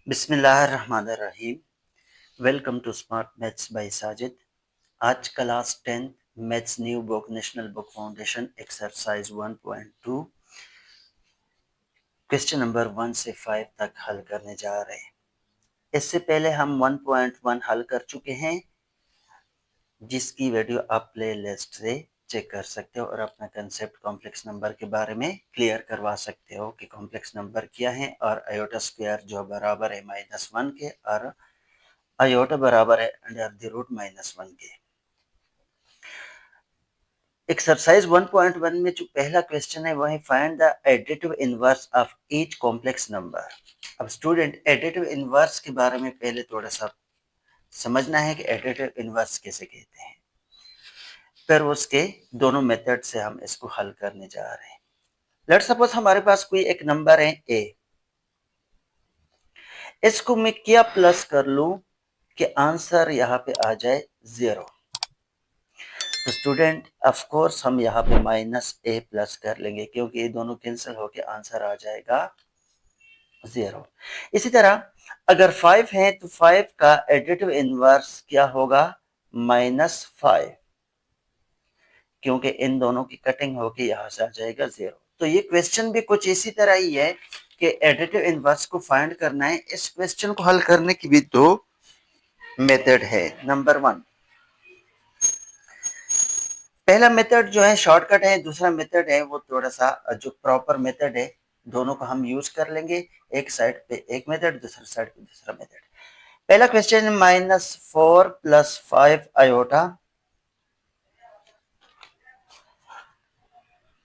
बिस्मिल्लाहिर्रहमानिर्रहीम। Welcome to smart maths by Sajid. आज class 10 maths new book national book foundation exercise 1.2 question number 1 से 5 तक हल करने जा रहे हैं। इससे पहले हम 1.1 हल कर चुके हैं, जिसकी वीडियो आप प्ले लिस्ट से चेक कर सकते हो और अपना कंसेप्ट कॉम्प्लेक्स नंबर के बारे में क्लियर करवा सकते हो कि कॉम्प्लेक्स नंबर क्या है और आयोटा स्क्वायर जो बराबर है -1 के और आयोटा बराबर है अंडर द रूट -1 के। एक्सरसाइज 1.1 में जो पहला क्वेश्चन है वो है find the additive inverse of each complex number. अब स्टूडेंट एडिटिव इनवर्स के बारे में पहले थोड़ा सा समझना है कि एडिटिव इनवर्स कैसे कहते हैं, फिर उसके दोनों मेथड से हम इसको हल करने जा रहे हैं। लेट्स सपोज हमारे पास कोई एक नंबर है ए, इसको मैं क्या प्लस कर लूं कि आंसर यहाँ पे आ जाए 0। तो स्टूडेंट ऑफ कोर्स हम यहाँ पे -a प्लस कर लेंगे क्योंकि ये दोनों कैंसिल होके आंसर आ जाएगा 0। इसी तरह अगर 5 है तो 5 का एडिटिव इनवर्स क्या होगा -5, क्योंकि इन दोनों की कटिंग होके यहाँ से आ जाएगा 0। तो ये क्वेश्चन भी कुछ इसी तरह ही है कि एडिटिव इनवर्स को फाइंड करना है। इस क्वेश्चन को हल करने की भी दो मेथड है। नंबर 1, पहला मेथड जो है शॉर्टकट है, दूसरा मेथड है वो थोड़ा सा जो प्रॉपर मेथड है, दोनों को हम यूज कर लेंगे। एक साइड पे एक मेथड, दूसरी साइड पे दूसरा मेथड। पहला क्वेश्चन -4 + 5 आयोटा।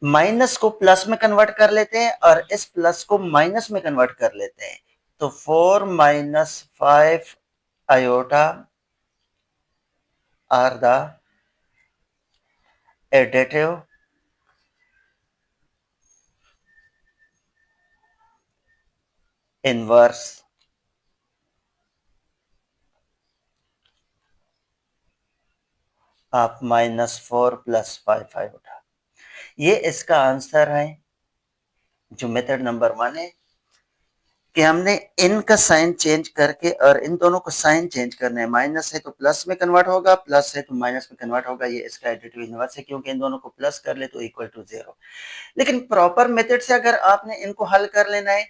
माइनस को प्लस में कन्वर्ट कर लेते हैं और इस प्लस को माइनस में कन्वर्ट कर लेते हैं। तो 4 - 5 iota are the additive inverse of -4 + 5 iota. ये इसका आंसर है। जो मेथड नंबर 1 है कि हमने इन का साइन चेंज करके और इन दोनों को साइन चेंज करना है। माइनस है तो प्लस में कन्वर्ट होगा, प्लस है तो माइनस में कन्वर्ट होगा। ये इसका एडिटिव इनवर्स है क्योंकि इन दोनों को प्लस कर ले तो इक्वल टू 0। लेकिन प्रॉपर मेथड से अगर आपने इनको हल कर लेना है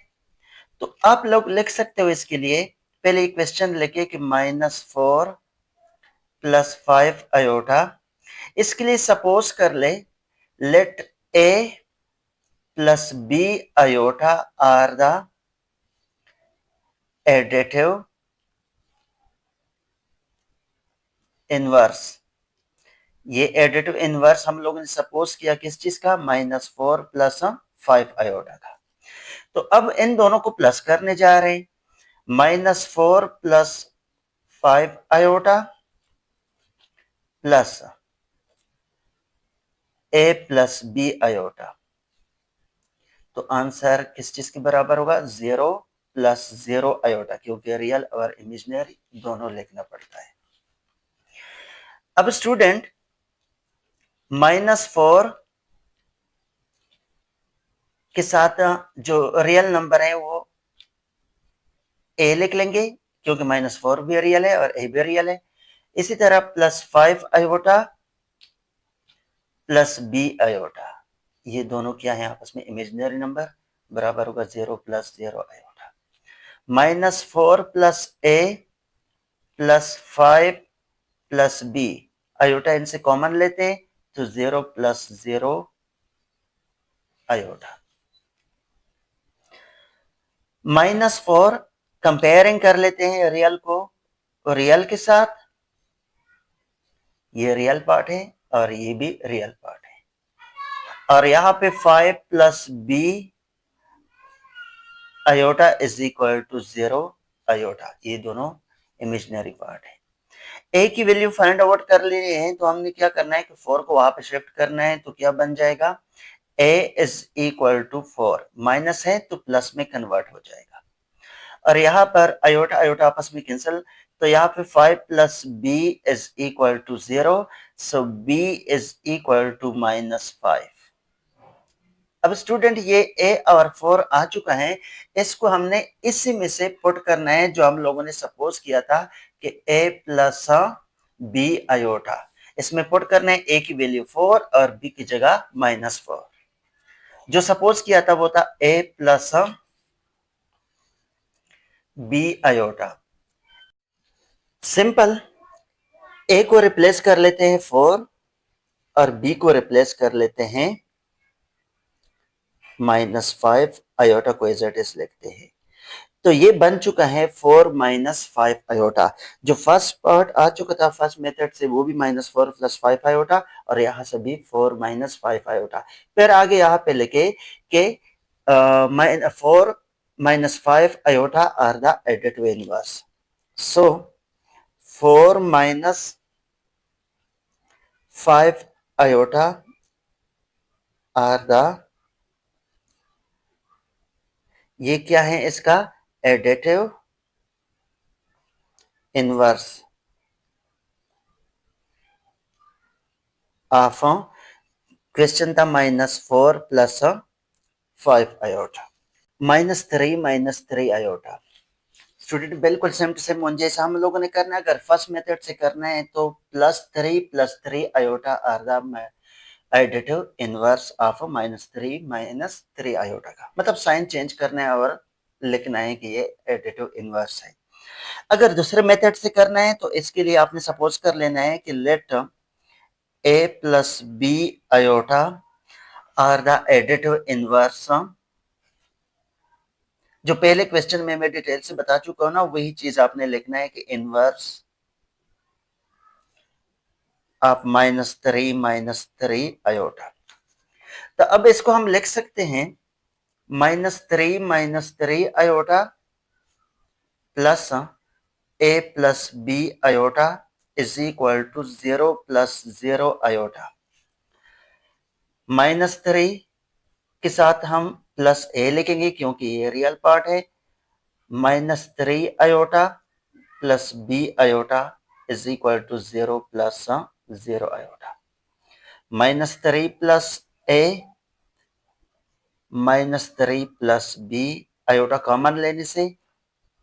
तो आप लोग लिख सकते हो इसके लिए पहले क्वेश्चन लिखे कि -4 + 5 आयोटा। इसके लिए सपोज कर ले let a + b iota are the additive inverse. ये एडिटिव इनवर्स हम लोगों ने सपोज किया किस चीज का, -4 + 5 आयोटा का। तो अब इन दोनों को प्लस करने जा रहे हैं। -4 + 5 iota plus a + b iota. तो आंसर किस चीज के बराबर होगा, 0 + 0 आयोटा, क्योंकि रियल और इमेजिनरी दोनों लिखना पड़ता है। अब स्टूडेंट -4 के साथ जो रियल नंबर है वो a लिख लेंगे क्योंकि -4 भी रियल है और a भी रियल है। इसी तरह +5 आयोटा + b आयोटा, ये दोनों क्या है आपस में इमेजिनरी नंबर, बराबर होगा 0 + 0 आयोटा। -4 + a + 5 + b आयोटा, इनसे कॉमन लेते हैं तो 0 + 0 आयोटा। -4 कंपेयरिंग कर लेते हैं रियल को रियल के साथ, ये रियल पार्ट है और ये भी रियल पार्ट है। और यहां पे 5 + b iota is equal to 0 iota, ये दोनों इमेजिनरी पार्ट है। ए की वैल्यू फाइंड आउट कर लेनी है तो हमने क्या करना है कि 4 को वहां पे शिफ्ट करना है। तो क्या बन जाएगा, a is equal to 4, minus है तो प्लस में कन्वर्ट हो जाएगा। और यहाँ पर आयोटा आयोटा आपस में कैंसिल, तो यहाँ पे 5 + b is equal to 0, so b is equal to -5। अब स्टूडेंट ये ए और 4 आ चुका है, इसको हमने इसी में से पुट करना है जो हम लोगों ने सपोज किया था कि ए प्लस बी आयोटा, इसमें पुट करना है ए की वैल्यू 4 और बी की जगह -4। जो सपोज किया था वो था ए प्लस बी आयोटा। सिंपल, ए को रिप्लेस कर लेते हैं 4 और बी को रिप्लेस कर लेते हैं -5, आयोटा को एज इट इज लिखते हैं। तो ये बन चुका है 4 -5 आयोटा। जो फर्स्ट पार्ट आ चुका था फर्स्ट मेथड से वो भी -4 + 5 आयोटा और यहाँ से भी 4 -5 आयोटा। फिर आगे यहाँ पे लिखे कि 4 -5 iota are the additive inverse. So 4 -5 iota are the, ये क्या है इसका एडिटिव इनवर्स ऑफ, क्वेश्चन था -4 + 5 आयोटा, -3 आयोटा। स्टूडेंट बिल्कुल सेम टू सेम जैसा हम लोगों ने करना है। अगर फर्स्ट मेथड से करना है तो +3 iota are the additive inverse of -3 iota का मतलब साइन चेंज करना है और लिखना है कि ये एडिटिव इनवर्स है। अगर दूसरे मेथड से करना है तो इसके लिए आपने सपोज कर लेना है कि let A plus B iota are the additive inverse. जो पहले क्वेश्चन में मैं डिटेल से बता चुका हूं ना, वही चीज आपने लिखना है कि इनवर्स ऑफ -3 आयोटा। तो अब इसको हम लिख सकते हैं -3 iota plus A plus B iota is equal to 0 + 0 iota. -3 के साथ हम प्लस ए लिखेंगे क्योंकि ये रियल पार्ट है। -3 iota plus B iota is equal to 0 + 0 iota. -3 plus A -3 plus B, iota common लेने से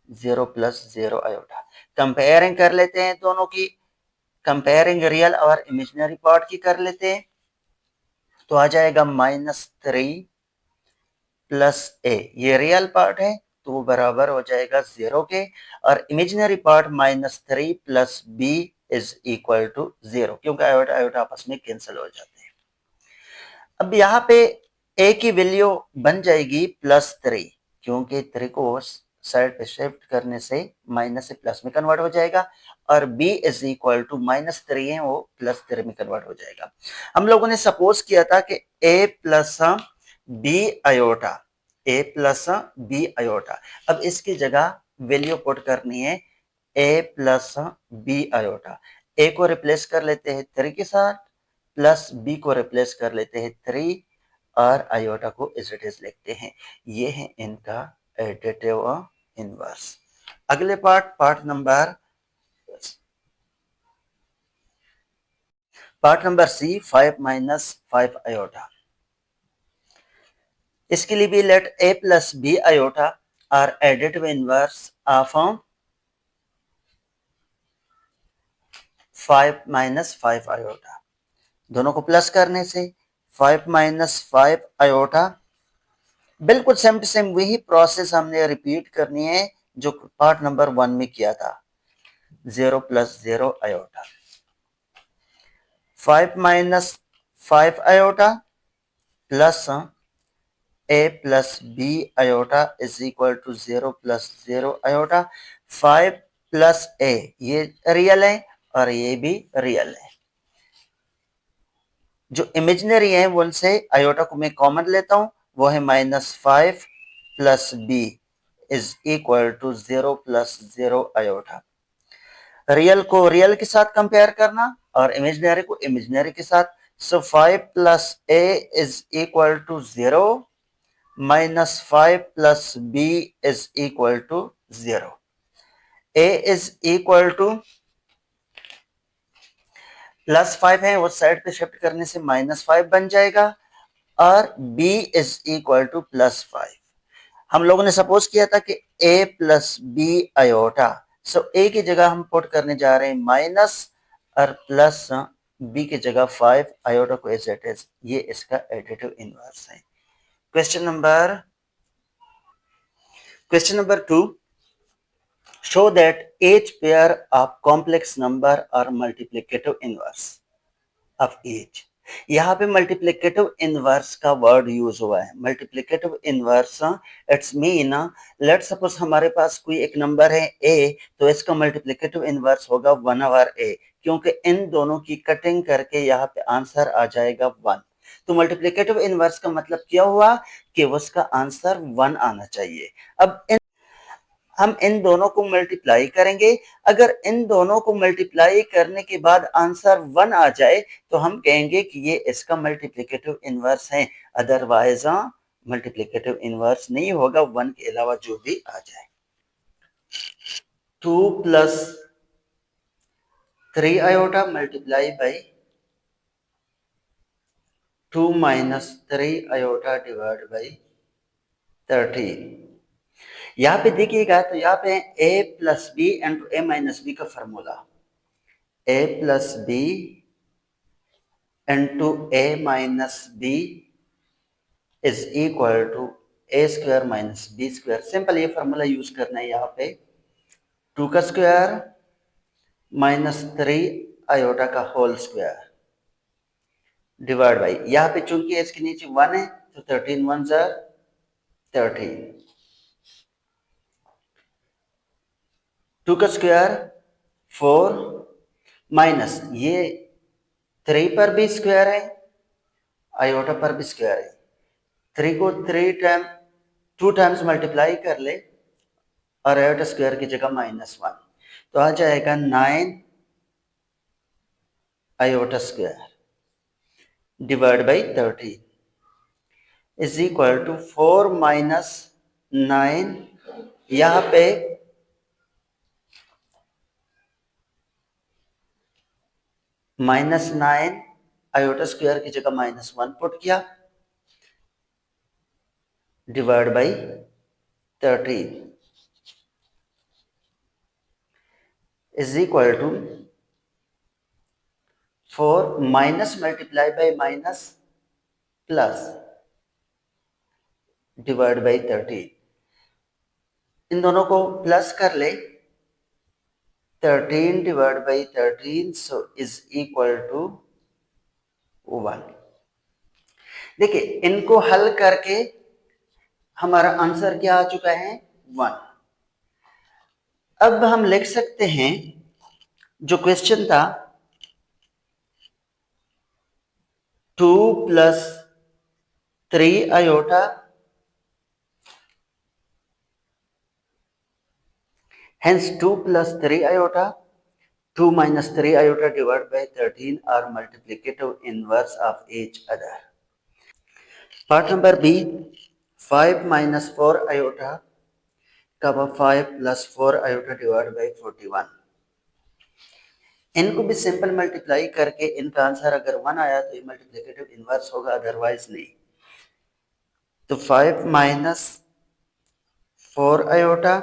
0 + 0 आयोटा। कंपेयरिंग कर लेते हैं दोनों की, कंपेयरिंग रियल और इमेजिनरी पार्ट की कर लेते हैं तो आ जाएगा -3 प्लस ए, ये रियल पार्ट है तो वो बराबर हो जाएगा 0 के, और imaginary part -3 plus B is equal to 0 क्योंकि आयोटा आयोटा आपस में कैंसिल हो जाते हैं। अब यहाँ पे ए की वैल्यू बन जाएगी +3 क्योंकि 3 को साइड पे शिफ्ट करने से माइनस से प्लस में कन्वर्ट हो जाएगा, और b इज इक्वल टू -3 है वो +3 में कन्वर्ट हो जाएगा। हम लोगों ने सपोज किया था कि a plus B iota, a plus B iota. अब इसकी जगह वैल्यू पुट करनी है a plus B iota. a को रिप्लेस कर लेते हैं 3 के साथ, प्लस b को रिप्लेस कर लेते हैं 3 और आयोटा को एज इट इज लिखते हैं। ये है इनका एडिटिव इनवर्स। अगले पार्ट नंबर सी 5 - 5 आयोटा। इसके लिए भी let A plus B iota are additive inverse of 5 - 5 iota. दोनों को प्लस करने से 5 - 5 आयोटा, बिल्कुल सेम टू सेम वही प्रोसेस हमने रिपीट करनी है जो पार्ट नंबर 1 में किया था। 0 + 0 iota, 5 - 5 iota plus a plus B iota is equal to 0 + 0 iota. 5 plus a ये रियल है और ये भी रियल है। जो इमेजिनरी है उनसे आयोटा को मैं कॉमन लेता हूं, वो है -5 plus B is equal to 0 + 0 iota. Real को रियल के साथ कंपेयर करना और इमेजिनरी को इमेजिनरी के साथ। So 5 plus a is equal to 0 -5 plus b is equal to 0। a is equal to +5 है, वो साइड पे शिफ्ट करने से -5 बन जाएगा, और b इज इक्वल टू +5। हम लोगों ने सपोज किया था कि a plus B iota, so a की जगह हम पुट करने जा रहे हैं माइनस और प्लस b की जगह 5 आयोटा को एज इट इज। ये इसका एडिटिव इनवर्स है। Question number 2, show that each pair of complex number are multiplicative inverse of each। यहाँ पे मल्टीप्लिकेटिव इनवर्स का वर्ड यूज हुआ है। Multiplicative inverse it's mean, let suppose हमारे पास कोई एक नंबर है a, तो इसका मल्टीप्लिकेटिव इनवर्स होगा 1/a, क्योंकि इन दोनों की कटिंग करके यहाँ पे आंसर आ जाएगा 1। तो मल्टीप्लिकेटिव इनवर्स का मतलब क्या हुआ कि उसका आंसर 1 आना चाहिए। अब हम इन दोनों को मल्टीप्लाई करेंगे। अगर इन दोनों को मल्टीप्लाई करने के बाद आंसर 1 आ जाए तो हम कहेंगे कि ये इसका मल्टीप्लिकेटिव इनवर्स है। अदरवाइज मल्टीप्लिकेटिव इनवर्स नहीं होगा, 1 के अलावा जो भी आ जाए। 2 plus 3 iota multiply by 2 minus 3 iota divide by 13। यहाँ पे देखिएगा तो यहाँ पे a plus B into A minus B का formula, a plus B into A minus B is equal to A square minus B square. Simple ये formula use करना है यहाँ पे। 2 का स्क्वायर माइनस 3 आयोटा का होल स्क्वायर डिवाइड बाई, यहाँ पे चूंकि इसके नीचे 1 है तो 13 1 जार 13। 2 का स्क्वायर 4 माइनस ये 3 पर भी स्क्वायर है, आयोटा पर भी स्क्वायर है। 3 को 2 टाइम्स मल्टीप्लाई कर ले और आयोटा स्क्वायर की जगह -1, तो आ जाएगा 9 iota square divide by 13 is equal to 4 minus 9। यहाँ पे -9 आयोटा स्क्वायर की जगह -1 पुट किया divide by 13 is equal to 4 minus multiply by minus plus divide by 13। इन दोनों को प्लस कर ले, 13 divide by 13 so is equal to 1। देखिए इनको हल करके हमारा आंसर क्या आ चुका है 1। अब हम लिख सकते हैं जो क्वेश्चन था 2 plus 3 iota hence 2 plus 3 iota 2 minus 3 iota divided by 13 are multiplicative inverse of each other. Part number B, 5 minus 4 iota cover 5 plus 4 iota divided by 41। इनको भी सिंपल मल्टीप्लाई करके इनका आंसर अगर 1 आया तो ये मल्टीप्लिकेटिव इनवर्स होगा, अदरवाइज नहीं। तो 5 minus 4 iota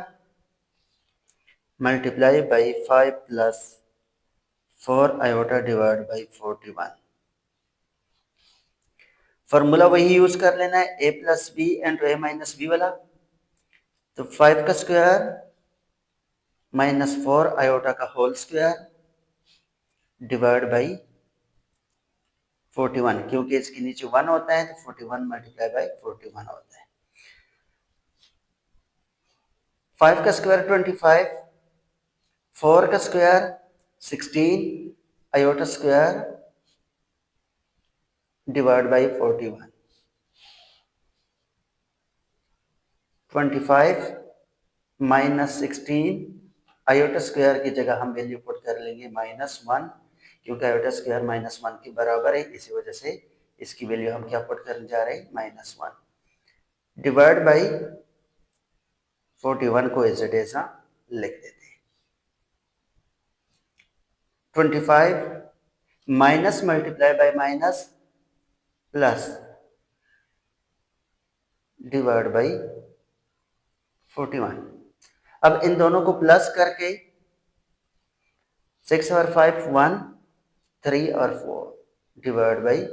multiply by 5 plus 4 iota divide by 41। Formula वही यूज कर लेना है, a plus b and a minus b वाला। तो 5 का स्क्वायर माइनस 4 आयोटा का होल स्क्वायर डिवाइड बाई 41, क्योंकि इसके नीचे 1 होता है तो 41 मल्टीप्लाई बाई 41 होता है। 5 का स्क्वायर 25, 4 का square 16 iota square divide by 41। 25 minus 16 iota square की जगह हम वैल्यू पुट कर लेंगे -1, क्योंकि आयोटा स्क्वायर -1 के बराबर है, इसी वजह से इसकी वैल्यू हम क्या पुट करने जा रहे हैं -1 डिवाइड बाई 41 को एज इट इज लिख देते हैं। 25 minus multiply by minus plus divide by 41। अब इन दोनों को प्लस करके 6 और 5 1, 3 और 4 डिवाइड बाई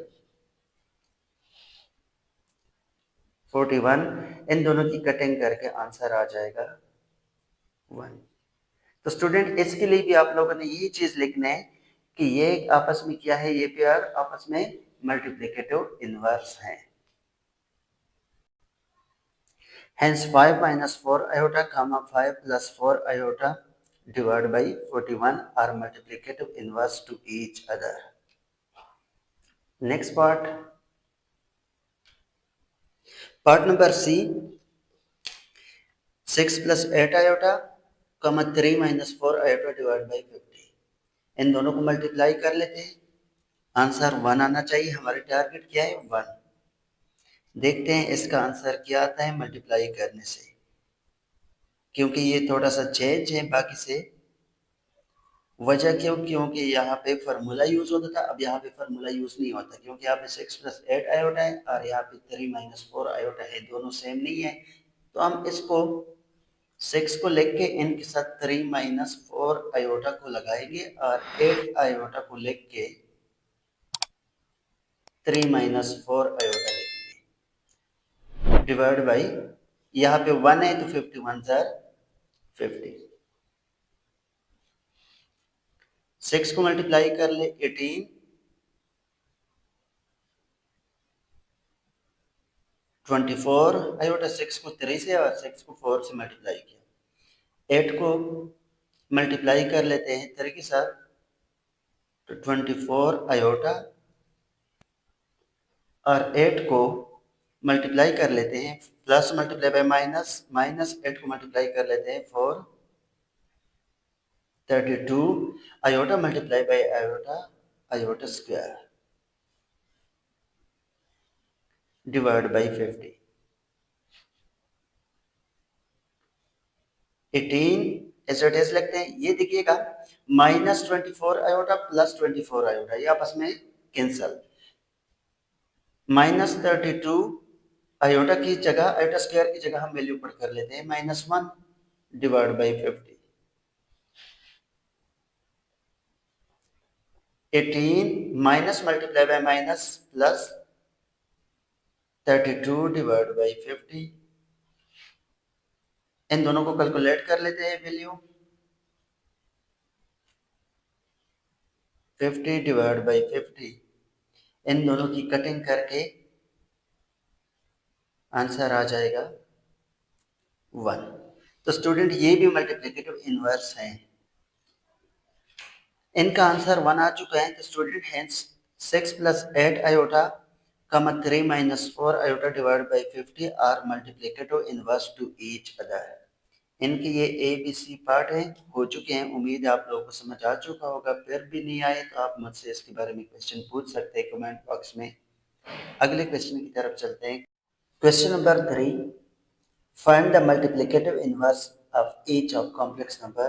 41। इन दोनों की कटिंग करके आंसर आ जाएगा 1। तो स्टूडेंट इसके लिए भी आप लोगों ने ये चीज लिखना है कि ये आपस में क्या है, ये पेयर आपस में मल्टीप्लिकेटिव इनवर्स है। Hence 5 minus 4 iota comma 5 plus 4 iota divided by 41 are multiplicative inverse to each other. Next part number C, 6 plus 8 iota comma 3 minus 4 iota divided by 50। इन दोनों को मल्टीप्लाई कर लेते हैं, आंसर 1 आना चाहिए। हमारे टारगेट क्या है 1। देखते हैं इसका आंसर क्या आता है मल्टीप्लाई करने से, क्योंकि ये थोड़ा सा चेंज है बाकी से। वजह क्यों? क्योंकि यहाँ पे फार्मूला यूज होता था, अब यहाँ पे फार्मूला यूज नहीं होता, क्योंकि यहाँ पे 6 प्लस 8 आयोटा है और यहाँ पे 3 माइनस 4 आयोटा है, दोनों सेम नहीं है। तो हम इसको 6 को लेके के इनके साथ 3 माइनस 4 आयोटा को लगाएंगे और 8 आयोटा को लेके के 3 माइनस 4 आयोटा लिखेंगे डिवाइड बाई, यहाँ पे 1 है तो 51 सर 50। 6 को मल्टीप्लाई कर ले 18, 24 आयोटा 6 को 3 से और 6 को 4 से मल्टीप्लाई किया। 8 को मल्टीप्लाई कर लेते हैं 3 के साथ तो 24 आयोटा, और 8 को मल्टीप्लाई कर लेते हैं plus multiply by minus, minus 8 को मल्टीप्लाई कर लेते हैं 4 32 iota multiply by iota, iota square divide by 50। 18 as it is लिखते हैं। ये देखिएगा माइनस 24 आयोटा प्लस 24 आयोटा ये आपस में कैंसल। माइनस 32 आयोटा की जगह, आयोटा स्क्वायर की जगह हम वैल्यू पुट कर लेते हैं -1 divide by 50। 18 minus multiply by minus plus 32 divide by 50। इन दोनों को कैलकुलेट कर लेते हैं वैल्यू। 50 डिवाइड बाई 50, इन दोनों की कटिंग करके आंसर आ जाएगा 1। तो स्टूडेंट ये भी मल्टीप्लिकेटिव इनवर्स है। इनका आंसर 1 आ चुका है। तो student hence 6 plus 8 iota comma 3 minus 4 iota divide by 50 are multiplicative inverse to each other. इनके ये ए बी सी पार्ट हैं, हो चुके हैं। उम्मीद है आप लोगों को समझ आ चुका होगा। फिर भी नहीं आए तो आप मुझसे इसके बारे में क्वेश्चन पूछ सकते हैं कमेंट बॉक्स में। अगले क्वेश्चन की तरफ चलते हैं। Question number 3, find the multiplicative inverse of each of complex number.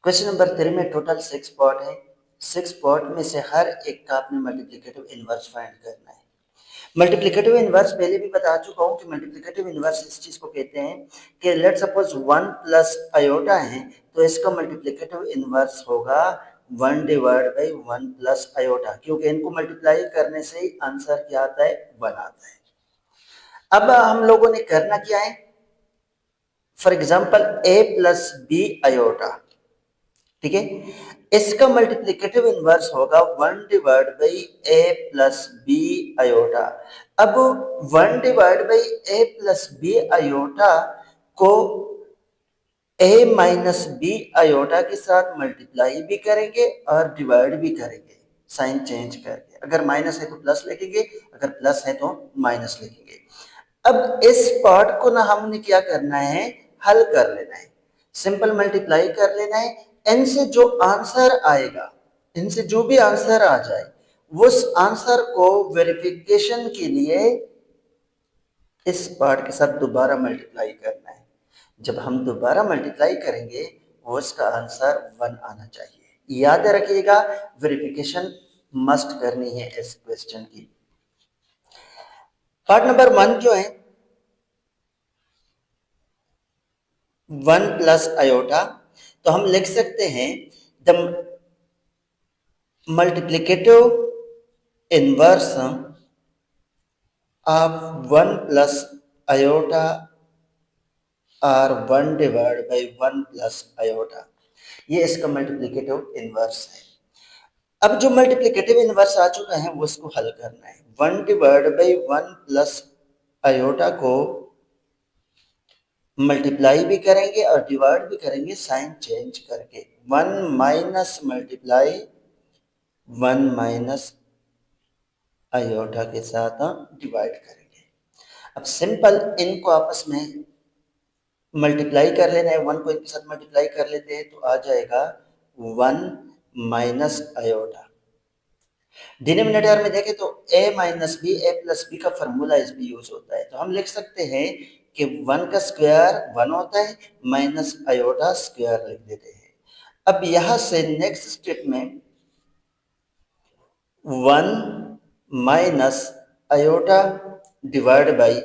Question number 3 में टोटल 6 पार्ट है। 6 पार्ट में से हर एक का आपने मल्टीप्लिकेटिव इनवर्स फाइंड करना है। मल्टीप्लिकेटिव इनवर्स पहले भी बता चुका हूं कि मल्टीप्लिकेटिव इनवर्स इस चीज को कहते हैं कि लेट सपोज 1 प्लस आयोटा है तो इसका मल्टीप्लिकेटिव इनवर्स होगा 1 डिवाइड बाई 1 प्लस आयोटा, क्योंकि इनको मल्टीप्लाई करने से ही आंसर क्या आता है 1 आता है। अब हम लोगों ने करना क्या है, for example a plus B iota, ठीक है, इसका मल्टीप्लिकेटिव इनवर्स होगा 1 divide by a plus B iota. अब 1 divide by a plus B iota को a माइनस बी आयोटा के साथ मल्टीप्लाई भी करेंगे और डिवाइड भी करेंगे साइन चेंज करके। अगर माइनस है तो प्लस लिखेंगे, अगर प्लस है तो माइनस लिखेंगे। अब इस पार्ट को ना हमने क्या करना है, हल कर लेना है, सिंपल मल्टीप्लाई कर लेना है। इनसे जो आंसर आएगा, इनसे जो भी आंसर आ जाए उस आंसर को वेरिफिकेशन के लिए इस पार्ट के साथ दोबारा मल्टीप्लाई करना है। जब हम दोबारा मल्टीप्लाई करेंगे उसका आंसर 1 आना चाहिए। याद रखिएगा वेरिफिकेशन मस्ट करनी है इस क्वेश्चन की। पार्ट नंबर 1 जो है 1 प्लस आयोटा, तो हम लिख सकते हैं the multiplicative inverse of 1 plus iota और 1 डिवाइड बाई 1 प्लस आयोटा, ये इसका मल्टीप्लिकेटिव इनवर्स है। अब जो मल्टीप्लिकेटिव इनवर्स आ चुका है वो इसको हल करना है। 1 डिवाइड बाई 1 प्लस आयोटा को मल्टीप्लाई भी करेंगे और डिवाइड भी करेंगे साइन चेंज करके। 1 माइनस मल्टीप्लाई 1 माइनस आयोटा के साथ डिवाइड करेंगे। अब सिंपल इनको आपस में मल्टीप्लाई कर लेना है, 1 को इनके साथ मल्टीप्लाई कर लेते हैं तो आ जाएगा 1 माइनस आयोटा। डिनोमिनेटर में देखें तो a minus b, a plus b का फॉर्मूला इस भी यूज होता है, तो हम लिख सकते हैं कि 1 का स्क्वायर 1 होता है, माइनस आयोटा स्क्वायर लिख देते हैं। अब यहां से नेक्स्ट स्टेप में 1 minus iota divide by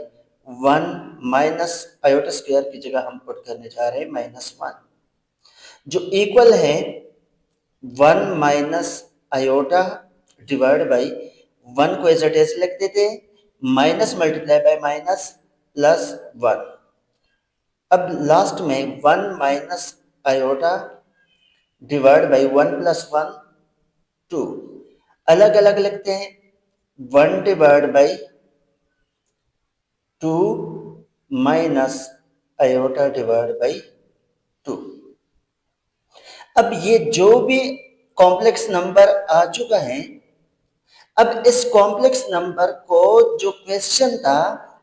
1 minus iota square की जगह हम पुट करने जा रहे हैं -1, जो इक्वल है 1 माइनस आयोटा डिवाइड बाई 1 को एज इट इज लिख देते हैं, minus multiply by minus plus 1। अब लास्ट में 1 minus iota divide by 1 plus 1 2, अलग अलग लिखते हैं, 1 divide by 2 minus iota divide by 2। अब ये जो भी कॉम्प्लेक्स नंबर आ चुका है, अब इस कॉम्प्लेक्स नंबर को जो क्वेश्चन था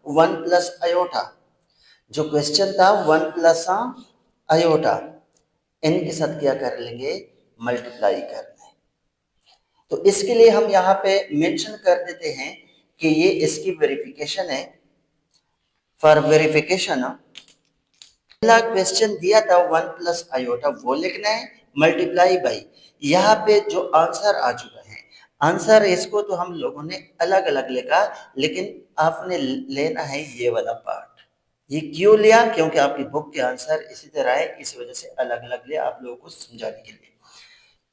1 प्लस आयोटा, जो क्वेश्चन था 1 प्लस आयोटा, इनके साथ क्या कर लेंगे, मल्टीप्लाई कर लें। तो इसके लिए हम यहाँ पे मेंशन कर देते हैं कि ये इसकी वेरिफिकेशन है। फॉर वेरिफिकेशन पहला क्वेश्चन दिया था 1 प्लस आयोटा वो लिखना है, मल्टीप्लाई बाई यहाँ पे जो आंसर आ चुका है, आंसर इसको तो हम लोगों ने अलग अलग लिखा, लेकिन आपने लेना है ये वाला पार्ट। ये क्यों लिया, क्योंकि आपकी बुक के आंसर इसी तरह है, इसी वजह से अलग अलग लिया आप लोगों को समझाने के लिए।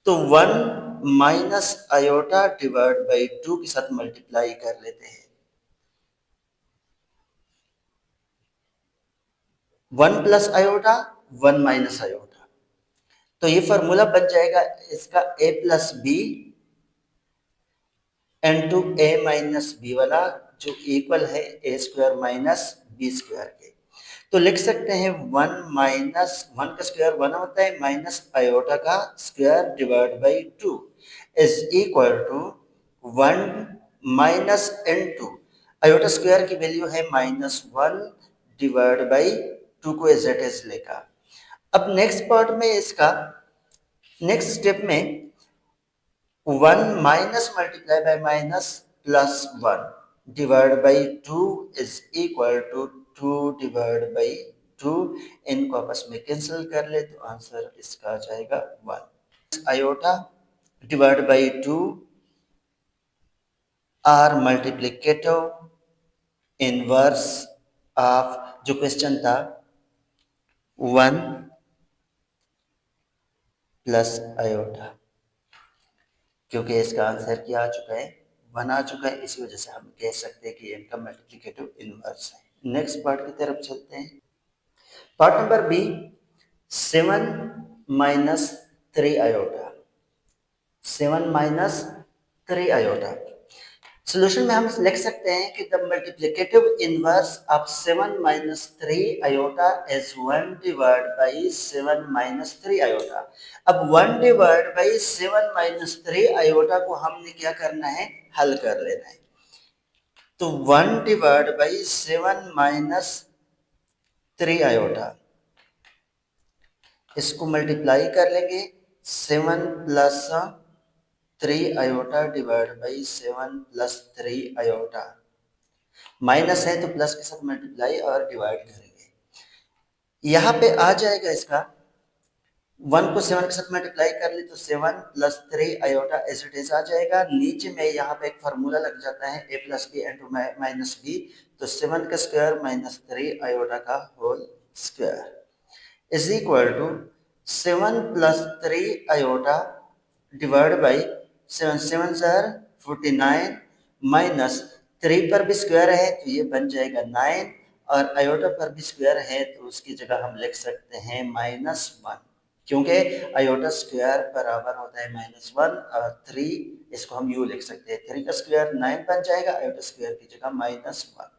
तो 1 माइनस आयोटा डिवाइड बाई 2 के साथ मल्टीप्लाई कर लेते हैं। 1 प्लस आयोटा 1 माइनस आयोटा, तो ये फॉर्मूला बन जाएगा इसका a plus B into A minus b वाला, जो इक्वल है a square minus B square के। तो लिख सकते हैं 1 माइनस 1 का स्क्वायर 1 होता है, माइनस आयोटा का square divide by 2 is equal to 1 minus into iota square की वैल्यू है -1 डिवाइड बाई 2 को एज इट इज लेगा। अब नेक्स्ट पार्ट में इसका नेक्स्ट स्टेप में 1 minus multiply by minus plus 1 divide by 2 is equal to 2 divide by 2, इनको आपस में कैंसिल कर ले तो आंसर इसका आ जाएगा 1। Iota divide by 2 are multiplicative inverse of, जो क्वेश्चन था 1 प्लस आयोटा, क्योंकि इसका आंसर क्या आ चुका है, 1 आ चुका है, इसी वजह से हम कह सकते हैं कि इनका मल्टीप्लिकेटिव इनवर्स है। नेक्स्ट पार्ट की तरफ चलते हैं। Part number b, 7 minus 3 iota, 7 minus 3 iota. Solution में हम लिख सकते हैं कि the multiplicative inverse of 7 minus 3 iota is 1 divide by 7 minus 3 iota. अब 1 डिवाइड बाई 7 माइनस 3 आयोटा को हमने क्या करना है, हल कर लेना है। तो 1 डिवाइड बाई 7 माइनस 3 आयोटा, इसको मल्टीप्लाई कर लेंगे, 7 plus 3 iota divide by 7 plus 3 iota, minus है तो प्लस के साथ मल्टीप्लाई और डिवाइड करेंगे। यहाँ पे आ जाएगा इसका 1 को 7 के साथ मल्टीप्लाई कर ले तो 7 plus 3 iota as it is आ जाएगा। नीचे में यहाँ पे एक फार्मूला लग जाता है a plus B into minus b, तो 7 का स्क्वायर माइनस 3 आयोटा का whole square, is equal to 7 plus 3 iota divided by 7 7 are 49 minus 3 पर भी स्क्वायर है तो ये बन जाएगा 9 और आयोटा पर भी स्क्वायर है तो उसकी जगह हम लिख सकते हैं -1 क्योंकि आयोटा स्क्वायर बराबर होता है -1 और 3 इसको हम यू लिख सकते हैं 3 का स्क्वायर 9 बन जाएगा आयोटा स्क्वायर की जगह -1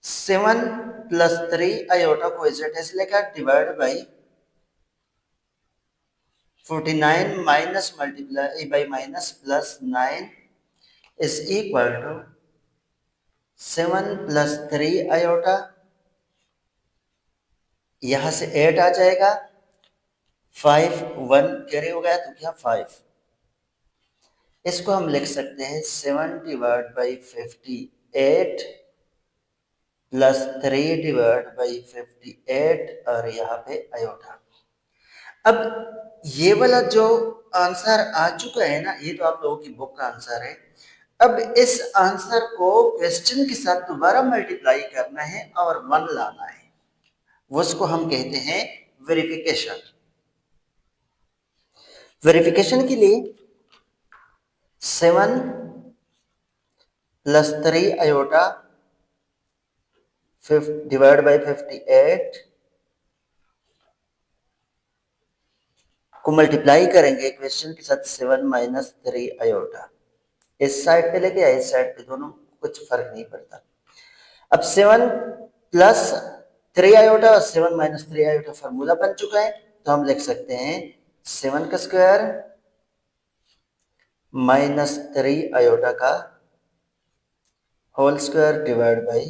7 plus 3 iota को एज इट इज लेकर divide by 49 minus multiply by minus plus 9 is equal to 7 plus 3 iota यहां से 8 आ जाएगा 5 1 कैरी हो गया तो क्या 5 इसको हम लिख सकते हैं 7 divide by 58 plus 3 divide by 58 और यहाँ पे आयोटा अब ये वाला जो आंसर आ चुका है ना ये तो आप लोगों की बुक का आंसर है अब इस आंसर को क्वेश्चन के साथ दोबारा मल्टीप्लाई करना है और 1 लाना है उसको हम कहते हैं वेरिफिकेशन वेरिफिकेशन के लिए 7 प्लस 3 आयोटा डिवाइड बाई 58 को मल्टीप्लाई करेंगे क्वेश्चन के साथ 7 माइनस 3 आयोटा इस साइड पे लेके इस साइड पे दोनों कुछ फर्क नहीं पड़ता अब 7 प्लस 3 आयोटा और 7 माइनस 3 आयोटा फार्मूला बन चुका है तो हम लिख सकते हैं 7 का स्क्वायर माइनस 3 आयोटा का होल स्क्वायर डिवाइड बाई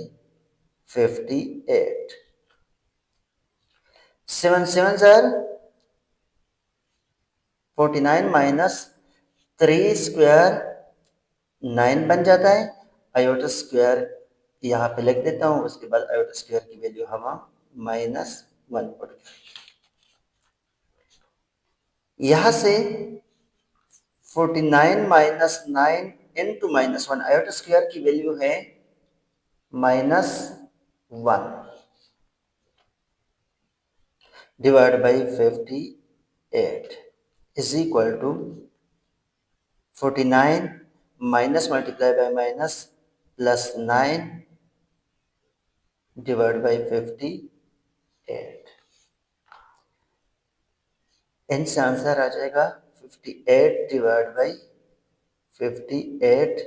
58 7 7 सर 49 माइनस 3 स्क्वायर 9 बन जाता है आयोटा स्क्वायर यहाँ पे लिख देता हूँ उसके बाद आयोटा स्क्वायर की वैल्यू हम -1 पुट यहां से 49 माइनस 9 इंटू -1 आयोटा स्क्वायर की वैल्यू है -1 divide by 58 is equal to 49 minus multiply by minus plus 9 divide by 58 इनसे आंसर आ जाएगा 58 डिवाइड बाई 58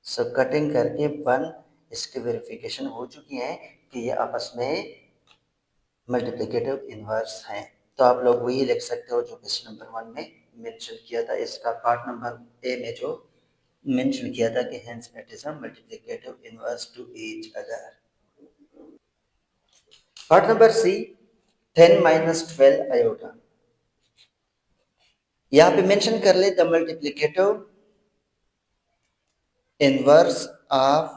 सो कटिंग करके 1 इसकी वेरिफिकेशन हो चुकी है कि ये आपस में मल्टीप्लिकेटिव इनवर्स हैं तो आप लोग वही लिख सकते हो जो क्वेश्चन नंबर 1 में मेंशन किया था इसका पार्ट नंबर ए में जो मेंशन किया था कि hence it is a multiplicative inverse to each other. Part number C 10 minus 12 iota. यहाँ पे मेंशन कर ले the multiplicative inverse of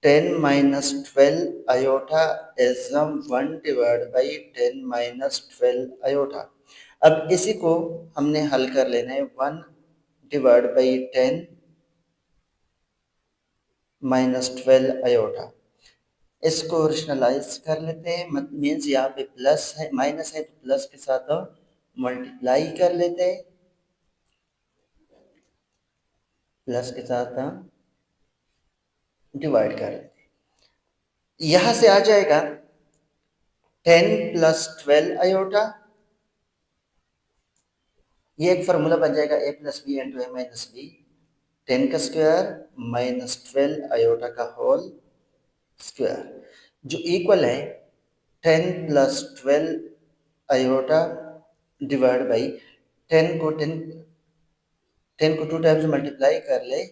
10 minus 12 iota is 1 divided by 10 minus 12 iota. अब इसी को हमने हल कर लेना है 1 डिवाइड बाई 10 माइनस 12 आयोटा इसको रेशनलाइज कर लेते हैं मीन्स यहाँ पे प्लस है माइनस है तो प्लस के साथ मल्टीप्लाई कर लेते हैं प्लस के साथ डिवाइड कर लेते हैं यहां से आ जाएगा 10 प्लस 12 आयोटा ये एक फार्मूला बन जाएगा a plus B into A minus b 10 का स्क्वायर माइनस 12 आयोटा का होल स्क्वायर जो इक्वल है 10 प्लस 12 आयोटा डिवाइड बाई 10 को 2 टाइम्स मल्टीप्लाई कर ले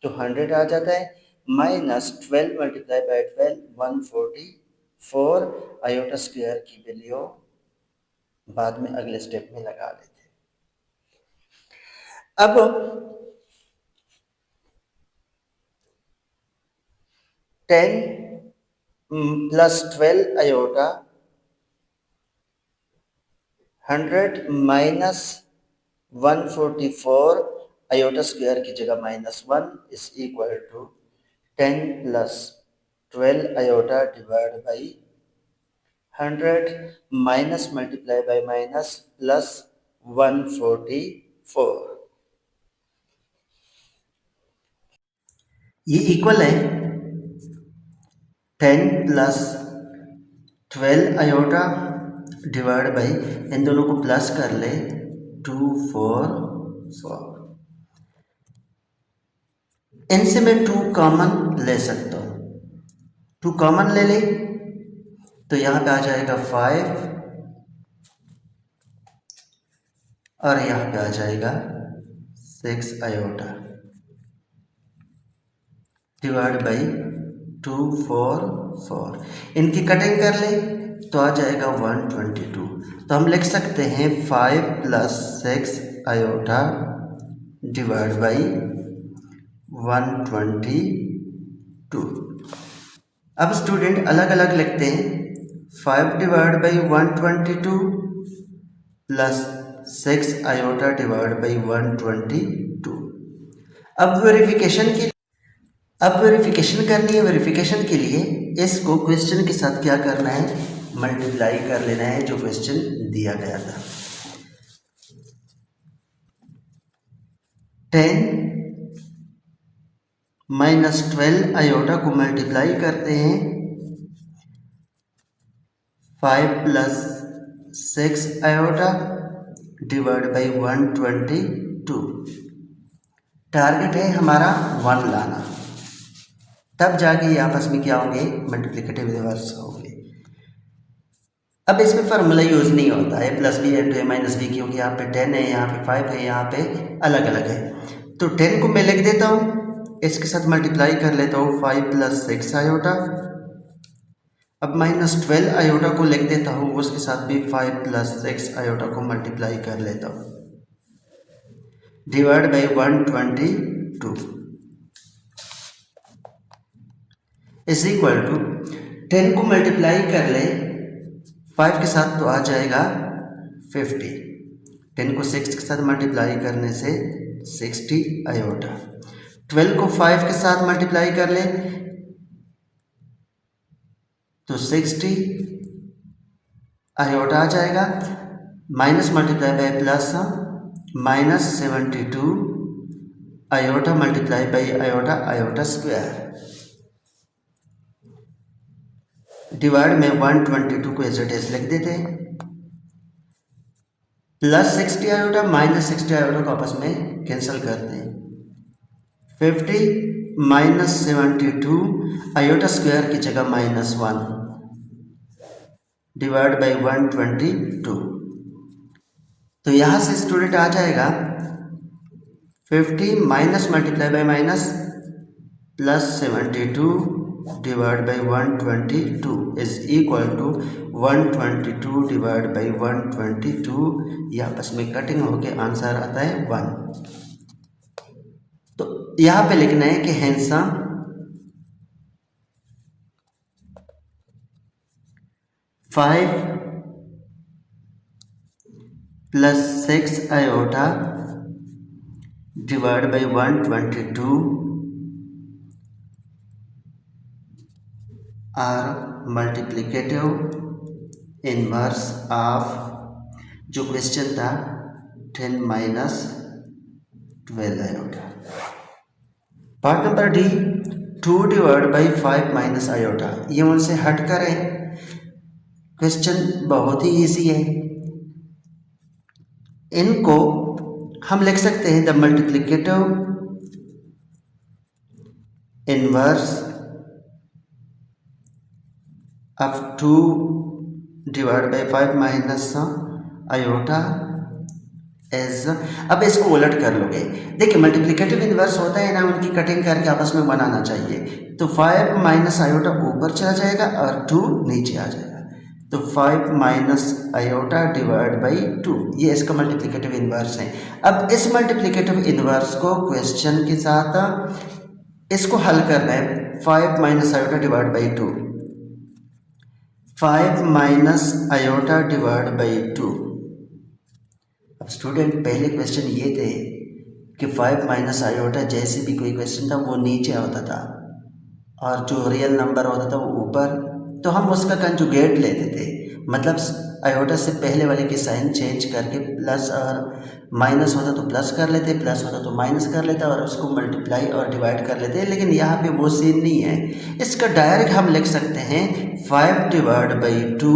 तो 100 आ जाता है minus 12 multiply by 12 144 iota square की वैल्यू बाद में अगले स्टेप में लगा लेते हैं अब 10 plus 12 iota 100 minus 144 iota square की जगह -1 is equal to 10 plus 12 iota divide by 100 minus multiply by minus plus 144, ये इक्वल है 10 प्लस 12 आयोटा डिवाइड बाई, इन दोनों को प्लस कर ले 244, इनसे मैं 2 कॉमन ले सकता हूँ, 2 कॉमन ले ले तो यहाँ पे आ जाएगा 5 और यहाँ पे आ जाएगा 6 आयोटा डिवाइड बाई 244, इनकी कटिंग कर ले तो आ जाएगा 122, तो हम लिख सकते हैं 5 प्लस 6 आयोटा डिवाइड बाई 122। अब स्टूडेंट अलग अलग लिखते हैं, 5 divide by 122 plus 6 iota divide by 122। अब वेरिफिकेशन करनी है। वेरिफिकेशन के लिए इसको क्वेश्चन के साथ क्या करना है, मल्टीप्लाई कर लेना है जो क्वेश्चन दिया गया था। 10 माइनस 12 आयोटा को मल्टीप्लाई करते हैं 5 plus 6 iota divide by 122। Target है हमारा 1 लाना, तब जाके ये आपस में क्या होंगे, मल्टीप्लिकेटिव इनवर्स होंगे। अब इसमें फार्मूला यूज़ नहीं होता है प्लस बी इंटू ए माइनस बी, क्योंकि यहाँ पे 10 है, यहाँ पे 5 है, यहाँ पे अलग अलग है। तो 10 को मैं लिख देता हूँ, इसके साथ मल्टीप्लाई कर लेता हूँ 5 प्लस 6 आयोटा। अब माइनस 12 आयोटा को लिख देता हूँ, उसके साथ भी 5 प्लस 6 आयोटा को मल्टीप्लाई कर लेता हूँ divide by 122 is equal to 10 को मल्टीप्लाई कर ले 5 के साथ तो आ जाएगा 50, 10 को 6 के साथ मल्टीप्लाई करने से 60 आयोटा। 12 को 5 के साथ मल्टीप्लाई कर ले तो 60 आयोटा आ जाएगा, minus multiply bye plus minus 72 iota multiply by iota, iota square divide में 122 को एज इट इज लिख देते हैं, प्लस 60 आयोटा माइनस 60 आयोटा को आपस में कैंसिल करते हैं, 50 माइनस 72 आयोटा स्क्वायर की जगह -1 डिवाइड बाई 122। तो यहाँ से स्टूडेंट आ जाएगा 50 minus multiply by minus plus 72 divide by 122 is equal to 122 divide by 122, ये आपस में कटिंग होके आंसर आता है 1। तो यहाँ पे लिखना है कि hence 5 plus 6 iota divide by 122 are multiplicative inverse of, जो क्वेश्चन था 10 minus 12 iota. Part number d 2 divide by 5 minus iota, ये उनसे हट कर है, क्वेश्चन बहुत ही इजी है। इनको हम लिख सकते हैं the multiplicative inverse of 2 divide by 5 minus iota as, अब इसको उलट कर लोगे, देखिए मल्टीप्लिकेटिव इनवर्स होता है ना, उनकी कटिंग करके आपस में बनाना चाहिए। तो 5 माइनस आयोटा ऊपर चला जाएगा और 2 नीचे आ जाएगा, तो 5 माइनस आयोटा डिवाइड बाई 2, ये इसका मल्टीप्लिकेटिव इनवर्स है। अब इस मल्टीप्लिकेटिव इनवर्स को क्वेश्चन के साथ इसको हल करना है, 5 minus iota divide by 2, 5 minus iota divide by 2। अब स्टूडेंट पहले क्वेश्चन ये थे कि 5 माइनस आयोटा, जैसे भी कोई क्वेश्चन था वो नीचे आता था, और जो रियल नंबर होता था वो ऊपर, तो हम उसका कंजुगेट लेते थे, मतलब आयोटा से पहले वाले की साइन चेंज करके प्लस और माइनस होता तो प्लस कर लेते, प्लस होता तो माइनस कर लेते और उसको मल्टीप्लाई और डिवाइड कर लेते। लेकिन यहाँ पे वो सीन नहीं है, इसका डायरेक्ट हम लिख सकते हैं 5 divide by 2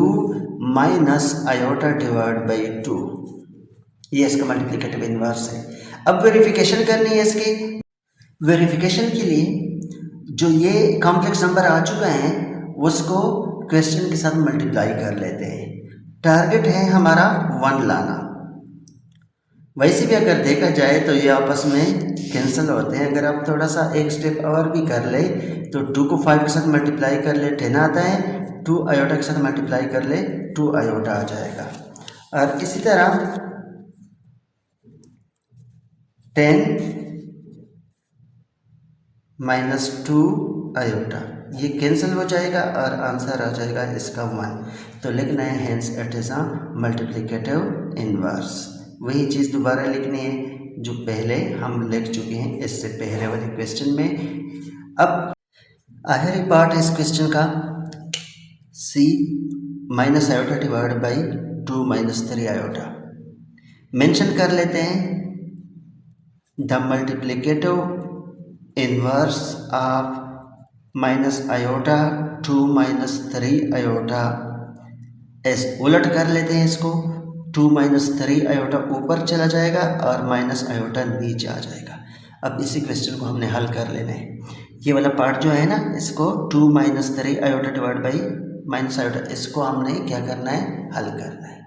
minus iota divide by 2, ये इसका मल्टीप्लिकेटिव इन्वर्स है। अब वेरिफिकेशन करनी है इसकी। वेरिफिकेशन के लिए जो ये कॉम्प्लेक्स नंबर आ चुका है उसको क्वेश्चन के साथ मल्टीप्लाई कर लेते हैं। टारगेट है हमारा 1 लाना। वैसे भी अगर देखा जाए तो ये आपस में कैंसिल होते हैं। अगर आप थोड़ा सा एक स्टेप और भी कर ले तो 2 को 5 के साथ मल्टीप्लाई कर ले 10 आता है, 2 आयोटा के साथ मल्टीप्लाई कर ले 2 आयोटा आ जाएगा। और इसी तरह 10 माइनस 2 आयोटा ये कैंसिल हो जाएगा और आंसर आ जाएगा इसका 1। तो लिखना है hence it is a multiplicative inverse. वही चीज़ दोबारा लिखनी है जो पहले हम लिख चुके हैं इससे पहले वाले क्वेश्चन में। अब आखिरी पार्ट इस क्वेश्चन का C minus iota divide by 2 minus 3 iota mention कर लेते हैं। The multiplicative inverse of minus iota 2 minus 3 iota as उलट कर लेते हैं इसको। 2 माइनस 3 आयोटा ऊपर चला जाएगा और माइनस आयोटा नीचे आ जाएगा। अब इसी क्वेश्चन को हमने हल कर लेना है। ये वाला पार्ट जो है ना, इसको 2 minus 3 iota divide by minus iota, इसको हमने क्या करना है, हल करना है।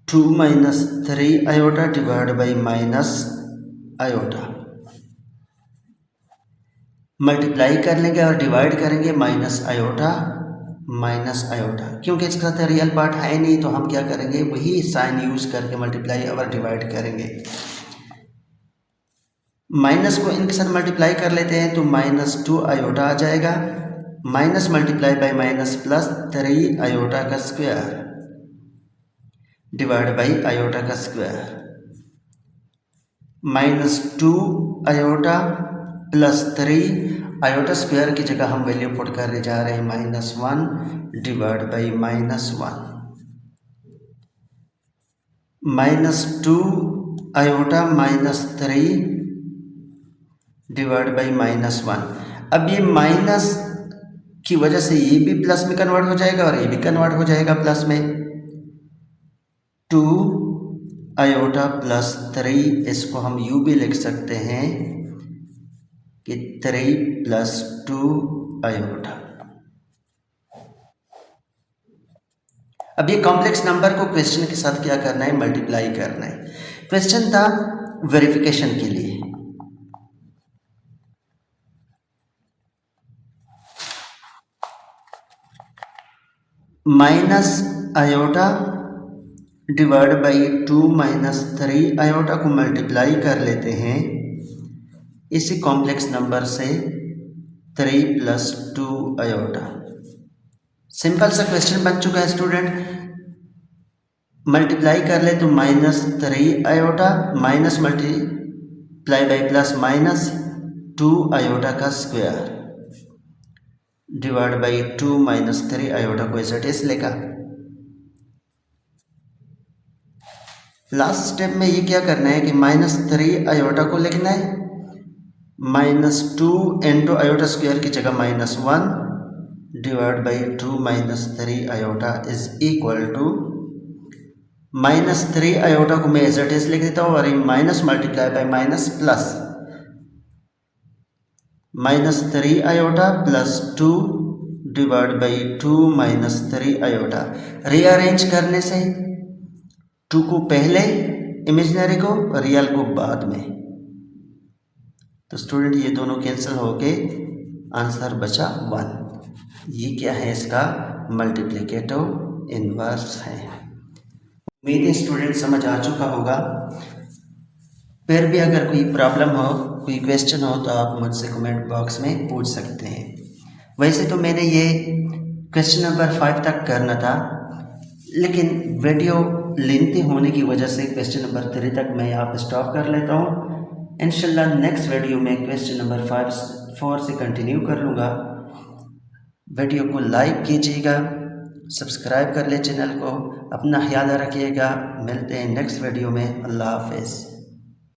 2 minus 3 iota divide by minus iota multiply कर लेंगे और डिवाइड करेंगे माइनस आयोटा, क्योंकि इसका तो रियल पार्ट है नहीं तो हम क्या करेंगे, वही साइन यूज करके मल्टीप्लाई और डिवाइड करेंगे। माइनस को इनके साथ मल्टीप्लाई कर लेते हैं तो माइनस 2 आयोटा आ जाएगा, minus multiply by minus plus 3 iota का स्क्वायर डिवाइड बाई आयोटा का square, minus 2 iota plus 3 iota square की जगह हम वैल्यू पुट करने जा रहे हैं minus 1 divide by minus 1, minus 2 iota minus 3 divide by minus 1। अब ये माइनस की वजह से ये भी प्लस में कन्वर्ट हो जाएगा और ये भी कन्वर्ट हो जाएगा प्लस में। 2 आयोटा प्लस 3, इसको हम यू भी लिख सकते हैं कि 3 प्लस 2 आयोटा। अब ये कॉम्प्लेक्स नंबर को क्वेश्चन के साथ क्या करना है, मल्टीप्लाई करना है। क्वेश्चन था वेरिफिकेशन के लिए। Minus iota divide by 2 minus 3 iota को मल्टीप्लाई कर लेते हैं इसी कॉम्प्लेक्स नंबर से 3 प्लस 2 आयोटा। सिंपल सा क्वेश्चन बन चुका है स्टूडेंट। मल्टीप्लाई कर ले तो minus 3 iota minus multiply by plus minus 2 iota का square divide by 2 minus 3 iota को एज इट इज लेगा। लास्ट स्टेप में ये क्या करना है कि माइनस 3 आयोटा को लिखना है, माइनस 2 इंटू आयोटा स्क्वायर की जगह minus 1 divide by 2 minus 3 iota is equal to minus 3 iota को मैं एज इट इज लिख देता हूँ और ये minus multiply by minus plus minus 3 iota plus 2 divide by 2 minus 3 iota. Rearrange करने से 2 को पहले इमेजिनरी को रियल को बाद में, तो स्टूडेंट ये दोनों कैंसिल होके आंसर बचा 1। ये क्या है, इसका मल्टीप्लिकेटिव इनवर्स है। उम्मीद है स्टूडेंट समझ आ चुका होगा। फिर भी अगर कोई प्रॉब्लम हो, कोई क्वेश्चन हो तो आप मुझसे कमेंट बॉक्स में पूछ सकते हैं। वैसे तो मैंने ये क्वेश्चन नंबर 5 तक करना था, लेकिन वीडियो लेंथी होने की वजह से क्वेश्चन नंबर 3 तक मैं यहाँ पर स्टॉप कर लेता हूँ। इंशाल्लाह नेक्स्ट वीडियो में क्वेश्चन नंबर 4 से कंटिन्यू कर लूँगा। वीडियो को लाइक कीजिएगा, सब्सक्राइब कर ले चैनल को, अपना ख्याल रखिएगा। मिलते हैं नेक्स्ट वीडियो में। अल्लाह हाफिज़।